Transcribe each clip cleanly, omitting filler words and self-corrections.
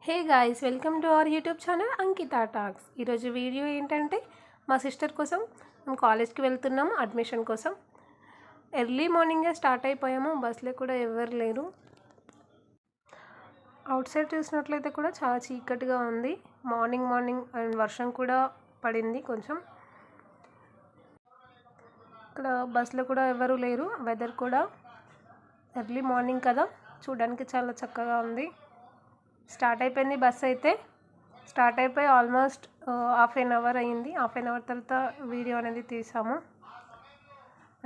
Hey guys, welcome to our YouTube channel Ankita talks. ఈరోజు video ఏంటంటే మా సిస్టర్ కోసం మేము కాలేజ్కి వెళ్తున్నాము అడ్మిషన్ కోసం. ఎర్లీ మార్నింగే స్టార్ట్ అయిపోయాము. బస్సులో కూడా ఎవరు లేరు. అవుట్ సైడ్ చూసినట్లయితే కూడా చాలా చీకటిగా ఉంది. మార్నింగ్ అండ్ వర్షం కూడా పడింది కొంచెం. ఇక్కడ బస్సులో కూడా ఎవరు లేరు. వెదర్ కూడా ఎర్లీ మార్నింగ్ కదా, చూడడానికి చాలా చక్కగా ఉంది. స్టార్ట్ అయిపోయింది బస్ అయితే. స్టార్ట్ అయిపోయి ఆల్మోస్ట్ హాఫ్ ఎన్ అవర్ అయ్యింది. హాఫ్ ఎన్ అవర్ తర్వాత వీడియో అనేది తీసాము.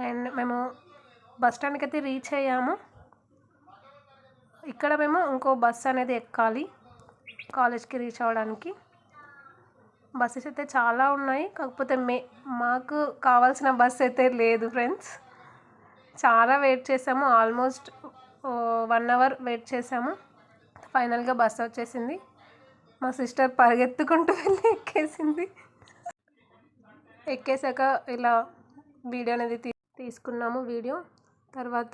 అండ్ మేము బస్ స్టాండ్కి అయితే రీచ్ అయ్యాము. ఇక్కడ మేము ఇంకో బస్ అనేది ఎక్కాలి కాలేజ్కి రీచ్ అవ్వడానికి. బస్సెస్ అయితే చాలా ఉన్నాయి, కాకపోతే మాకు కావాల్సిన బస్ అయితే లేదు ఫ్రెండ్స్. చాలా వెయిట్ చేసాము, ఆల్మోస్ట్ 1 అవర్ వెయిట్ చేసాము. ఫైనల్గా బస్ వచ్చేసింది. మా సిస్టర్ పరిగెత్తుకుంటూ వెళ్ళి ఎక్కేసింది. ఎక్కేసాక ఇలా వీడియో అనేది తీసుకున్నాము. వీడియో తర్వాత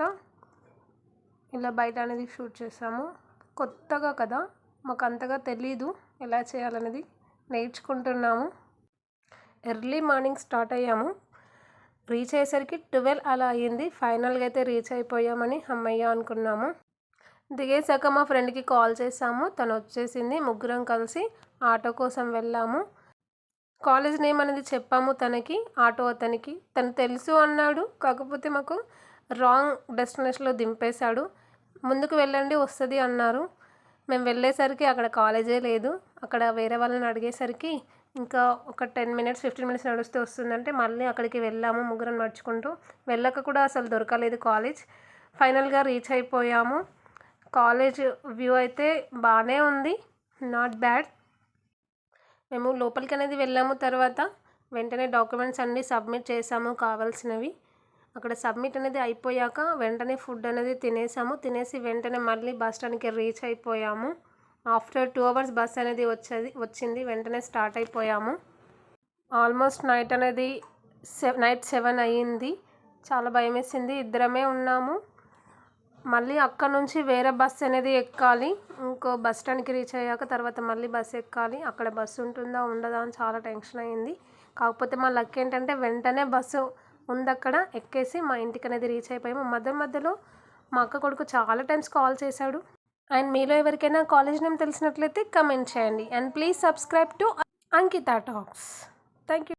ఇలా బయట అనేది షూట్ చేసాము. కొత్తగా కదా, మాకు అంతగా తెలీదు ఎలా చేయాలనేది, నేర్చుకుంటున్నాము. ఎర్లీ మార్నింగ్ స్టార్ట్ అయ్యాము. రీచ్ అయ్యేసరికి 12 అలా అయ్యింది. ఫైనల్గా అయితే రీచ్ అయిపోయామని అమ్మయ్య అనుకున్నాము. దిగేసాక మా ఫ్రెండ్కి కాల్ చేసాము, తను వచ్చేసింది. ముగ్గురం కలిసి ఆటో కోసం వెళ్ళాము. కాలేజ్ నేమ్ అనేది చెప్పాము తనకి, ఆటో అతనికి. తను తెలుసు అన్నాడు, కాకపోతే మాకు రాంగ్ డెస్టినేషన్లో దింపేశాడు. ముందుకు వెళ్ళండి వస్తుంది అన్నారు. మేము వెళ్ళేసరికి అక్కడ కాలేజే లేదు. అక్కడ వేరే వాళ్ళని అడిగేసరికి ఇంకా ఒక 10 మినిట్స్ 15 మినిట్స్ నడుస్తే వస్తుందంటే మళ్ళీ అక్కడికి వెళ్ళాము ముగ్గురం నడుచుకుంటూ. వెళ్ళక కూడా అసలు దొరకలేదు కాలేజ్. ఫైనల్గా రీచ్ అయిపోయాము. కాలేజ్ వ్యూ అయితే బాగానే ఉంది, నాట్ బ్యాడ్. మేము లోపలికి అనేది వెళ్ళాము. తర్వాత వెంటనే డాక్యుమెంట్స్ అన్నీ సబ్మిట్ చేసాము కావాల్సినవి. అక్కడ సబ్మిట్ అనేది అయిపోయాక వెంటనే ఫుడ్ అనేది తినేసి వెంటనే మళ్ళీ బస్ స్టాండ్కి రీచ్ అయిపోయాము. ఆఫ్టర్ 2 అవర్స్ బస్ అనేది వచ్చింది. వెంటనే స్టార్ట్ అయిపోయాము. ఆల్మోస్ట్ నైట్ 7 అయ్యింది. చాలా భయం వేసింది. ఇద్దరమే ఉన్నాము. మళ్ళీ అక్కడ నుంచి వేరే బస్సు అనేది ఎక్కాలి. ఇంకో బస్ స్టాండ్కి రీచ్ అయ్యాక తర్వాత మళ్ళీ బస్సు ఎక్కాలి. అక్కడ బస్సు ఉంటుందా ఉండదా అని చాలా టెన్షన్ అయ్యింది. కాకపోతే మా లక్ ఏంటంటే వెంటనే బస్సు ఉంది అక్కడ, ఎక్కేసి మా ఇంటికి అనేది రీచ్ అయిపోయాము. మధ్యలో మా అక్క కొడుకు చాలా టైమ్స్ కాల్ చేశాడు. అండ్ మీలో ఎవరికైనా కాలేజ్ నేమ్ తెలిసినట్లయితే కమెంట్ చేయండి. And please subscribe to Ankita talks. Thank you.